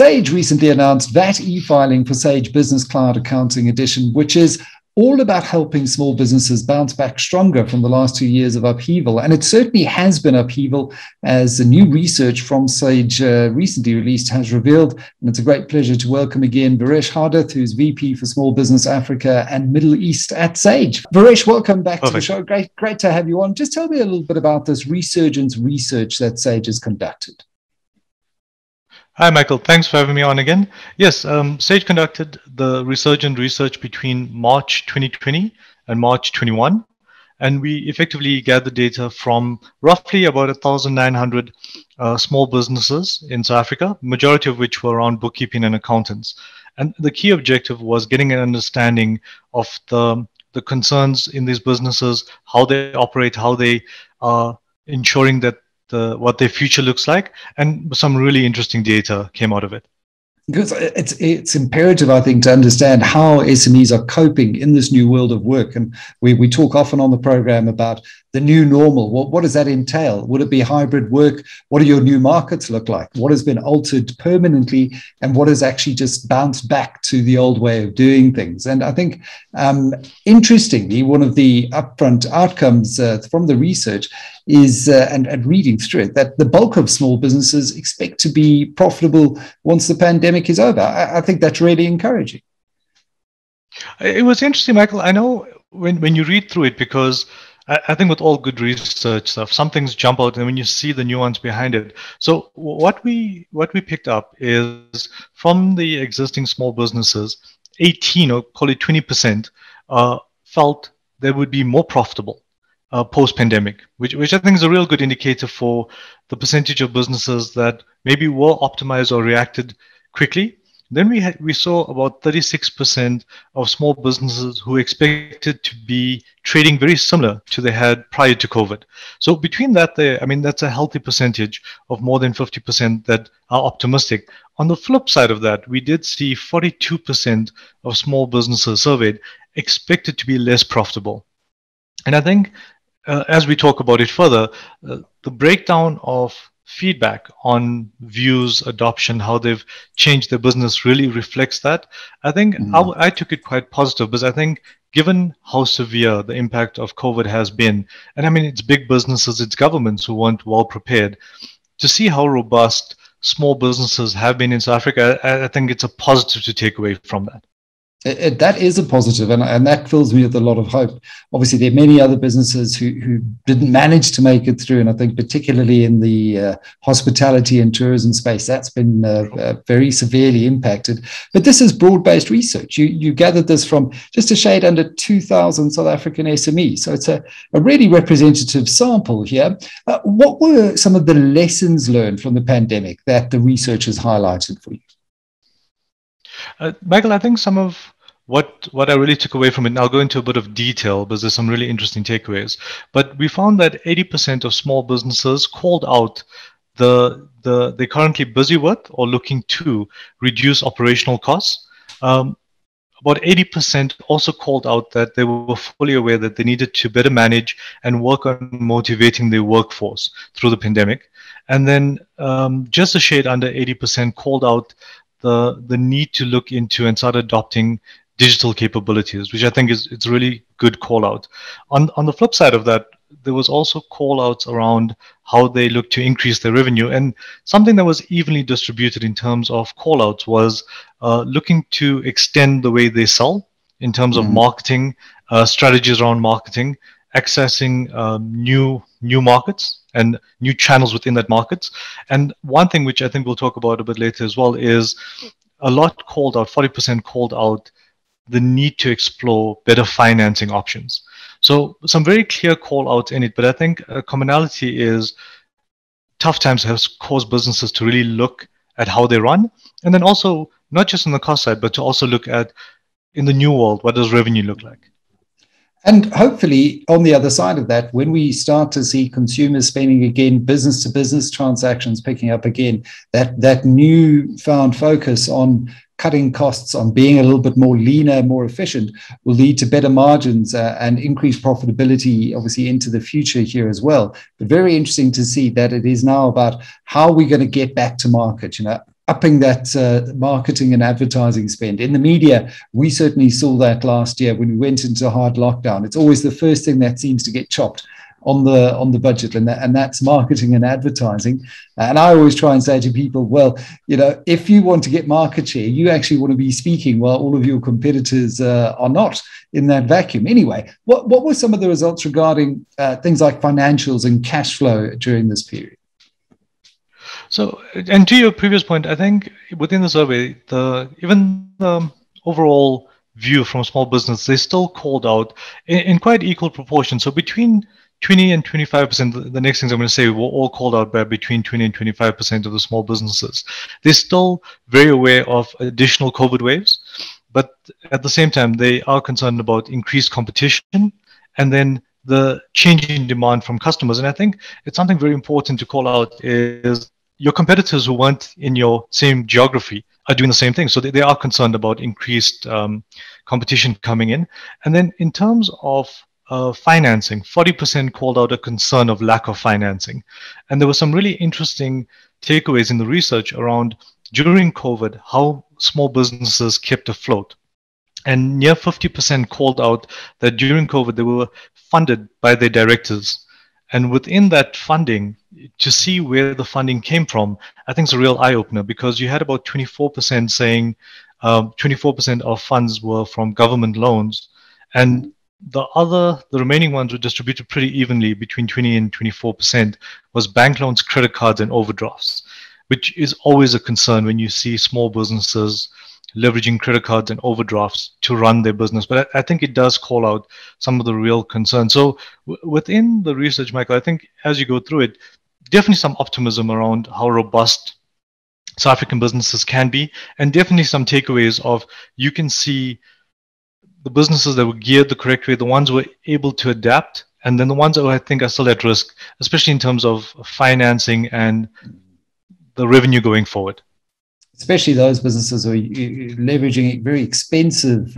Sage recently announced VAT e-filing for Sage Business Cloud Accounting Edition, which is all about helping small businesses bounce back stronger from the last 2 years of upheaval. And it certainly has been upheaval, as the new research from Sage recently released has revealed. And it's a great pleasure to welcome again Viresh Harduth, who's VP for Small Business Africa and Middle East at Sage. Viresh, welcome back to the show. Great to have you on. Just tell me a little bit about this Resurgence research that Sage has conducted. Hi, Michael. Thanks for having me on again. Yes, Sage conducted the Resurgent research between March 2020 and March 21, and we effectively gathered data from roughly about 1,900 small businesses in South Africa, majority of which were around bookkeeping and accountants. And the key objective was getting an understanding of the concerns in these businesses, how they operate, how they are ensuring that what their future looks like, and some really interesting data came out of it. Because it's imperative, I think, to understand how SMEs are coping in this new world of work. And we talk often on the program about the new normal. What does that entail? Would it be hybrid work? What do your new markets look like? What has been altered permanently? And what has actually just bounced back to the old way of doing things? And I think, interestingly, one of the upfront outcomes from the research is, and reading through it, that the bulk of small businesses expect to be profitable once the pandemic is over. I think that's really encouraging. It was interesting, Michael. I know when you read through it, because I think with all good research stuff, some things jump out, and when you see the nuance behind it. So what we picked up is from the existing small businesses, 18 or call it 20% felt they would be more profitable post-pandemic, which I think is a real good indicator for the percentage of businesses that maybe were optimized or reacted quickly. Then we saw about 36% of small businesses who expected to be trading very similar to they had prior to COVID. So between that, that's a healthy percentage of more than 50% that are optimistic. On the flip side of that, we did see 42% of small businesses surveyed expected to be less profitable. And I think as we talk about it further, the breakdown of feedback on views, adoption, how they've changed their business really reflects that. I think I took it quite positive, because I think given how severe the impact of COVID has been, and I mean, it's big businesses, it's governments who weren't well prepared, to see how robust small businesses have been in South Africa, I think it's a positive to take away from that. That is a positive, and that fills me with a lot of hope. Obviously, there are many other businesses who didn't manage to make it through, and I think particularly in the hospitality and tourism space, that's been very severely impacted. But this is broad-based research. You gathered this from just a shade under 2,000 South African SMEs, so it's a really representative sample here. What were some of the lessons learned from the pandemic that the research has highlighted for you? Michael, I think some of what I really took away from it, and I'll go into a bit of detail because there's some really interesting takeaways, but we found that 80% of small businesses called out they're currently busy with or looking to reduce operational costs. About 80% also called out that they were fully aware that they needed to better manage and work on motivating their workforce through the pandemic. And then just a shade under 80% called out the need to look into and start adopting digital capabilities, which I think it's a really good call out. On the flip side of that, there was also call outs around how they look to increase their revenue, and something that was evenly distributed in terms of call outs was looking to extend the way they sell in terms of marketing, strategies around marketing, accessing new markets and new channels within that markets. And one thing which I think we'll talk about a bit later as well is a lot called out, 40% called out the need to explore better financing options. So some very clear call outs in it, but I think a commonality is tough times have caused businesses to really look at how they run, and then also not just on the cost side, but to also look at, in the new world, what does revenue look like? And hopefully on the other side of that, when we start to see consumers spending again, business to business transactions picking up again, that newfound focus on cutting costs, on being a little bit more leaner, more efficient, will lead to better margins and increased profitability, obviously, into the future here as well. But very interesting to see that it is now about how we're going to get back to market. upping that marketing and advertising spend. In the media, we certainly saw that last year when we went into hard lockdown. It's always the first thing that seems to get chopped on the budget, and that's marketing and advertising. And I always try and say to people, well, if you want to get market share, you actually want to be speaking while all of your competitors are not in that vacuum. Anyway, what were some of the results regarding things like financials and cash flow during this period? So, and to your previous point, I think within the survey, even the overall view from small business, they still called out in quite equal proportion. So between 20 and 25%, the next things I'm going to say were all called out by between 20 and 25% of the small businesses. They're still very aware of additional COVID waves, but at the same time, they are concerned about increased competition and then the changing demand from customers. And I think it's something very important to call out is your competitors who weren't in your same geography are doing the same thing. So they are concerned about increased competition coming in. And then in terms of financing, 40% called out a concern of lack of financing. And there were some really interesting takeaways in the research around during COVID, how small businesses kept afloat. And near 50% called out that during COVID, they were funded by their directors. And within that funding, to see where the funding came from, I think it's a real eye-opener, because you had about 24% saying 24% of funds were from government loans, and the remaining ones were distributed pretty evenly between 20 and 24% was bank loans, credit cards, and overdrafts, which is always a concern when you see small businesses leveraging credit cards and overdrafts to run their business. But I think it does call out some of the real concerns. So within the research, Michael, I think as you go through it, definitely some optimism around how robust South African businesses can be, and definitely some takeaways of you can see the businesses that were geared the correct way, the ones who were able to adapt, and then the ones that I think are still at risk, especially in terms of financing and the revenue going forward. Especially those businesses who are leveraging very expensive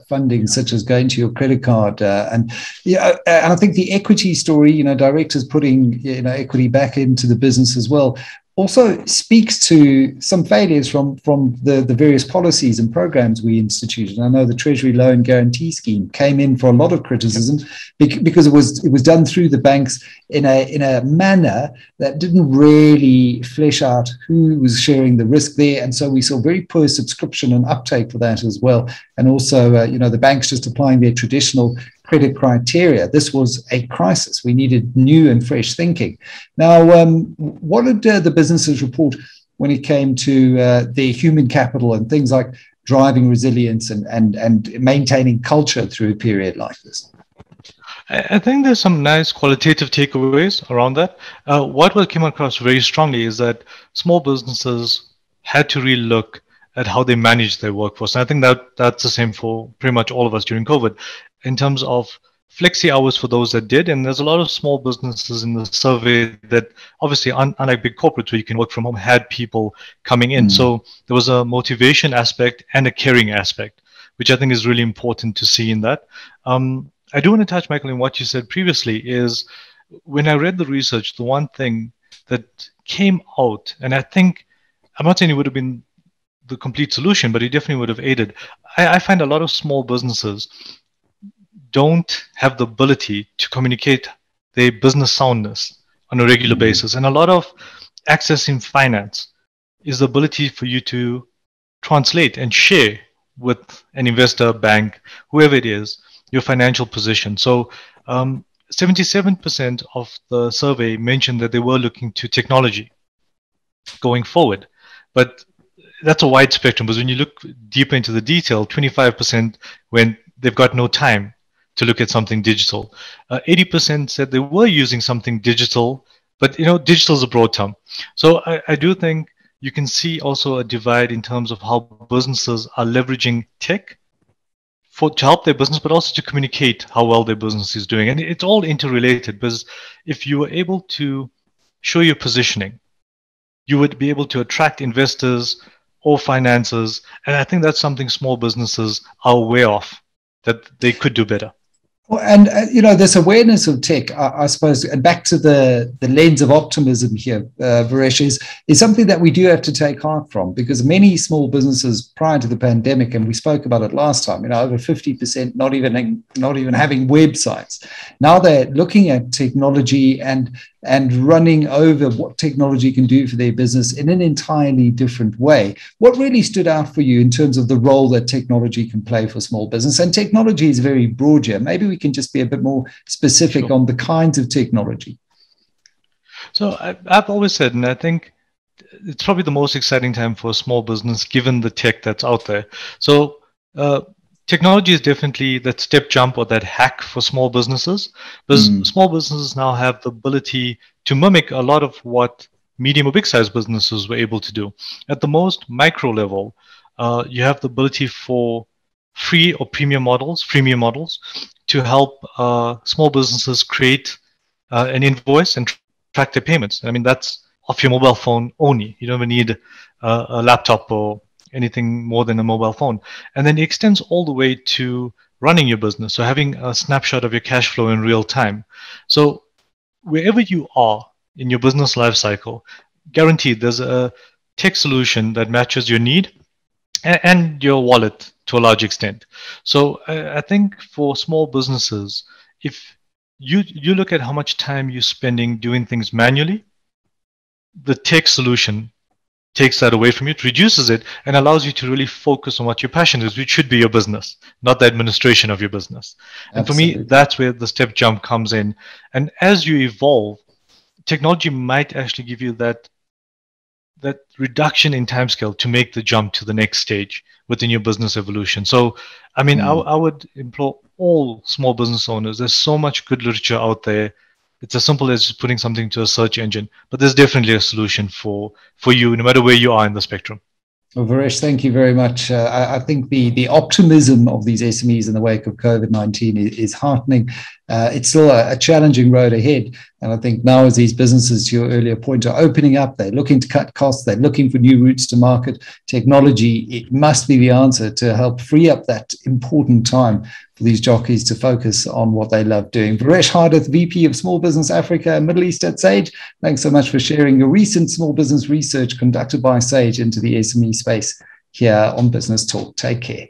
funding, such as going to your credit card. And I think the equity story, directors putting equity back into the business as well, also speaks to some failures from the various policies and programs we instituted. And I know the Treasury Loan Guarantee Scheme came in for a lot of criticism because it was done through the banks in a manner that didn't really flesh out who was sharing the risk there. And so we saw very poor subscription and uptake for that as well. And also, the banks just applying their traditional credit criteria. This was a crisis. We needed new and fresh thinking. Now, what did the businesses report when it came to their human capital and things like driving resilience and maintaining culture through a period like this? I think there's some nice qualitative takeaways around that. What came across very strongly is that small businesses had to really look at how they manage their workforce. And I think that's the same for pretty much all of us during COVID, in terms of flexi hours for those that did. And there's a lot of small businesses in the survey that obviously, unlike big corporates where you can work from home, had people coming in. So there was a motivation aspect and a caring aspect, which I think is really important to see in that. I do want to touch, Michael, on what you said previously is when I read the research, the one thing that came out, and I think, I'm not saying it would have been the complete solution, but it definitely would have aided. I find a lot of small businesses don't have the ability to communicate their business soundness on a regular basis. And a lot of accessing finance is the ability for you to translate and share with an investor, bank, whoever it is, your financial position. So 77% of the survey mentioned that they were looking to technology going forward. But that's a wide spectrum, because when you look deeper into the detail, 25% when they've got no time to look at something digital. 80% said they were using something digital, but digital is a broad term. So I do think you can see also a divide in terms of how businesses are leveraging tech to help their business, but also to communicate how well their business is doing. And it's all interrelated, because if you were able to show your positioning, you would be able to attract investors or financiers. And I think that's something small businesses are aware of, that they could do better. Well, and this awareness of tech, I suppose, and back to the lens of optimism here, Viresh, is something that we do have to take heart from, because many small businesses prior to the pandemic, and we spoke about it last time, over 50% not even having websites. Now they're looking at technology and running over what technology can do for their business in an entirely different way. What really stood out for you in terms of the role that technology can play for small business? And technology is very broad here. Maybe we can just be a bit more specific Sure. on the kinds of technology. So I've always said, and I think it's probably the most exciting time for a small business given the tech that's out there. So technology is definitely that step jump or that hack for small businesses, because small businesses now have the ability to mimic a lot of what medium or big size businesses were able to do. At the most micro level, you have the ability for free or premium models to help small businesses create an invoice and track their payments. I mean, that's off your mobile phone only. You don't even need a laptop or anything more than a mobile phone. And then it extends all the way to running your business. So having a snapshot of your cash flow in real time. So wherever you are in your business life cycle, guaranteed there's a tech solution that matches your need and your wallet to a large extent. So I think for small businesses, if you look at how much time you're spending doing things manually, the tech solution takes that away from you, it reduces it, and allows you to really focus on what your passion is, which should be your business, not the administration of your business. And Absolutely. for me, that's where the step jump comes in. And as you evolve, technology might actually give you that reduction in timescale to make the jump to the next stage within your business evolution. So, I mean, I would implore all small business owners, there's so much good literature out there. It's as simple as just putting something to a search engine, but there's definitely a solution for you, no matter where you are in the spectrum. Well, Viresh, thank you very much. I think the optimism of these SMEs in the wake of COVID-19 is heartening. It's still a challenging road ahead. And I think now as these businesses, to your earlier point, are opening up, they're looking to cut costs, they're looking for new routes to market. Technology, it must be the answer to help free up that important time for these jockeys to focus on what they love doing. Viresh Harduth, VP of Small Business Africa and Middle East at Sage, thanks so much for sharing your recent small business research conducted by Sage into the SME space here on Business Talk. Take care.